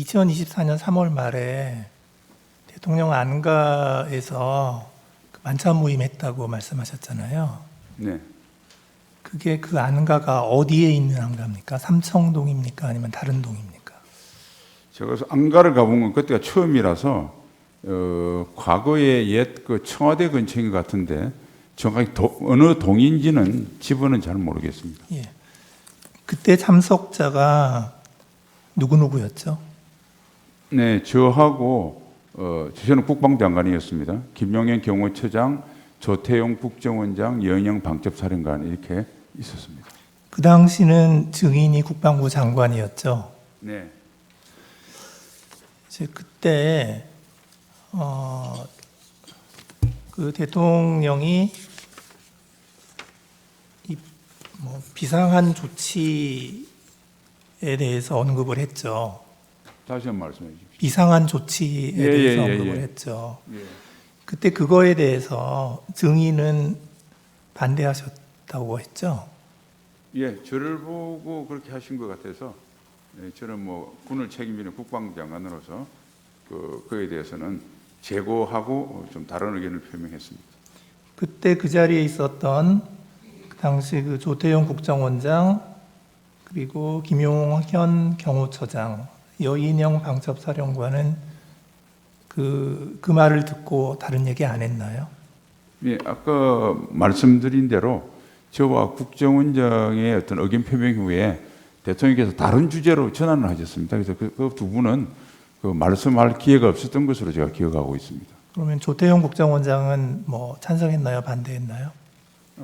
2024년 3월 말에 대통령 안가에서 그 만찬 모임 했다고 말씀하셨잖아요. 네. 그게 그 안가가 어디에 있는 안가입니까? 삼청동입니까? 아니면 다른 동입니까? 제가 안가를 가본 건 그때가 처음이라서 과거에 옛 그 청와대 근처인 것 같은데 정확히 어느 동인지는 집어는 잘 모르겠습니다. 예. 그때 참석자가 누구였죠? 네, 저하고 저는 국방장관이었습니다. 김용현 경호처장, 조태용 국정원장, 여인영 방첩사령관 이렇게 있었습니다. 그 당시는 증인이 국방부 장관이었죠. 네. 이제 그때 그 대통령이 비상한 조치에 대해서 언급을 했죠. 다시 한번 말씀해 주십시오. 비상한 조치에 대해서 예. 언급을 했죠. 예. 그때 그거에 대해서 증인은 반대하셨다고 했죠. 예, 저를 보고 그렇게 하신 것 같아서 저는 뭐 군을 책임지는 국방장관으로서 그에 대해서는 재고하고 좀 다른 의견을 표명했습니다. 그때 그 자리에 있었던 그 당시 그 조태용 국정원장 그리고 김용현 경호처장, 여인영 방첩사령관은 그 말을 듣고 다른 얘기 안 했나요? 예, 아까 말씀드린 대로 저와 국정원장의 어떤 의견 표명 후에 대통령께서 다른 주제로 전환을 하셨습니다. 그래서 그 두 분은 그 말씀할 기회가 없었던 것으로 제가 기억하고 있습니다. 그러면 조태용 국정원장은 뭐 찬성했나요? 반대했나요?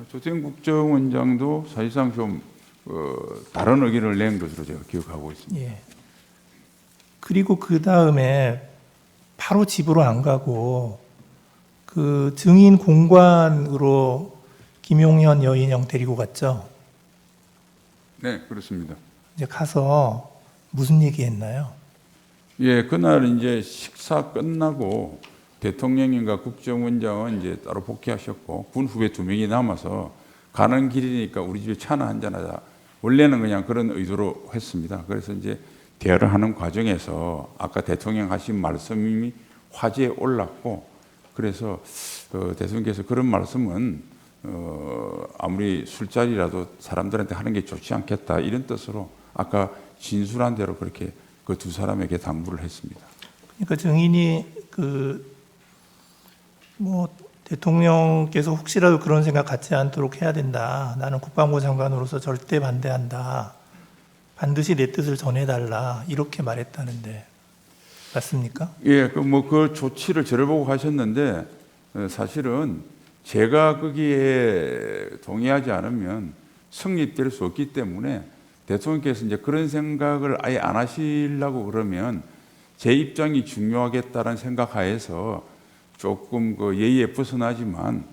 조태용 국정원장도 사실상 좀 다른 의견을 낸 것으로 제가 기억하고 있습니다. 예. 그리고 그 다음에 바로 집으로 안 가고 그 증인 공관으로 김용현 여인영 데리고 갔죠. 네, 그렇습니다. 이제 가서 무슨 얘기했나요? 예, 그날 이제 식사 끝나고 대통령님과 국정원장은 이제 따로 복귀하셨고 군 후배 2명이 남아서 가는 길이니까 우리 집에 차나 한잔 하자. 원래는 그냥 그런 의도로 했습니다. 그래서 이제 대화를 하는 과정에서 아까 대통령 하신 말씀이 화제에 올랐고 그래서 대통령께서 그런 말씀은 아무리 술자리라도 사람들한테 하는 게 좋지 않겠다 이런 뜻으로 아까 진술한 대로 그렇게 그 두 사람에게 당부를 했습니다. 그러니까 증인이 대통령께서 혹시라도 그런 생각 갖지 않도록 해야 된다. 나는 국방부 장관으로서 절대 반대한다. 반드시 내 뜻을 전해달라. 이렇게 말했다는데 맞습니까? 예, 그 조치를 저를 보고 하셨는데 사실은 제가 거기에 동의하지 않으면 성립될 수 없기 때문에 대통령께서 이제 그런 생각을 아예 안 하시려고 그러면 제 입장이 중요하겠다는 생각하에서 조금 그 예의에 벗어나지만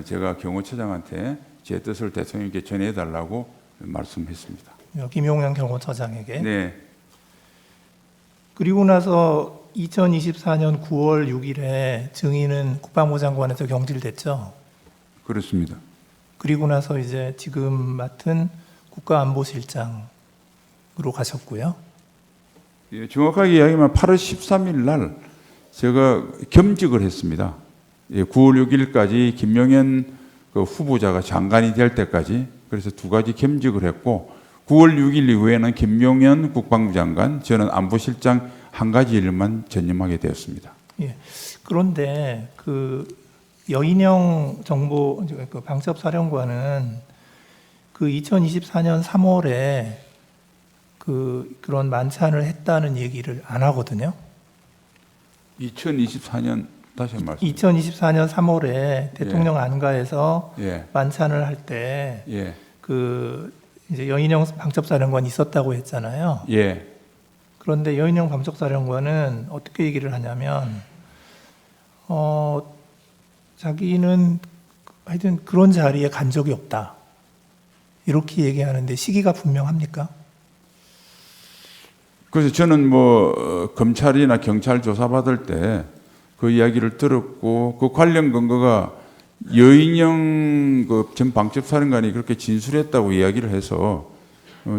제가 경호처장한테 제 뜻을 대통령께 전해달라고 말씀했습니다. 김용현 경호처장에게. 네. 그리고 나서 2024년 9월 6일에 증인은 국방부 장관에서 경질됐죠. 그렇습니다. 그리고 나서 이제 지금 맡은 국가안보실장으로 가셨고요. 예, 정확하게 이야기하면 8월 13일 날 제가 겸직을 했습니다. 9월 6일까지 김용현 그 후보자가 장관이 될 때까지 그래서 2가지 겸직을 했고 9월 6일 이후에는 김용현 국방부 장관, 저는 안보실장 1가지 일만 전념하게 되었습니다. 예. 그런데 그 여인영 정보 그 방첩사령관은 그 2024년 3월에 그런 만찬을 했다는 얘기를 안 하거든요. 2024년 다시 한 말씀. 2024년 3월에 대통령 안가에서 예. 만찬을 할 때 예. 이제 여인영 방첩사령관이 있었다고 했잖아요. 예. 그런데 여인영 방첩사령관은 어떻게 얘기를 하냐면 자기는 하여튼 그런 자리에 간 적이 없다. 이렇게 얘기하는데 시기가 분명합니까? 그래서 저는 검찰이나 경찰 조사받을 때 그 이야기를 들었고 그 관련 근거가 여인영 전 방첩사령관이 그렇게 진술했다고 이야기를 해서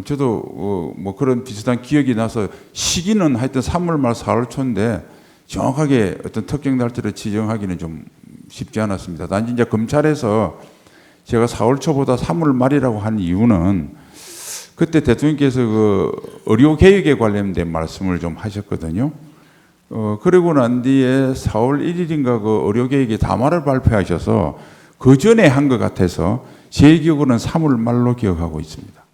저도 뭐 그런 비슷한 기억이 나서 시기는 하여튼 3월 말 4월 초인데 정확하게 어떤 특정 날짜를 지정하기는 좀 쉽지 않았습니다. 단지 이제 검찰에서 제가 4월 초보다 3월 말이라고 한 이유는 그때 대통령께서 그 의료 개혁에 관련된 말씀을 좀 하셨거든요. 그러고 난 뒤에 4월 1일인가 그 의료 개혁의 담화를 발표하셔서 그 전에 한 것 같아서 제 기억으로는 3월 말로 기억하고 있습니다.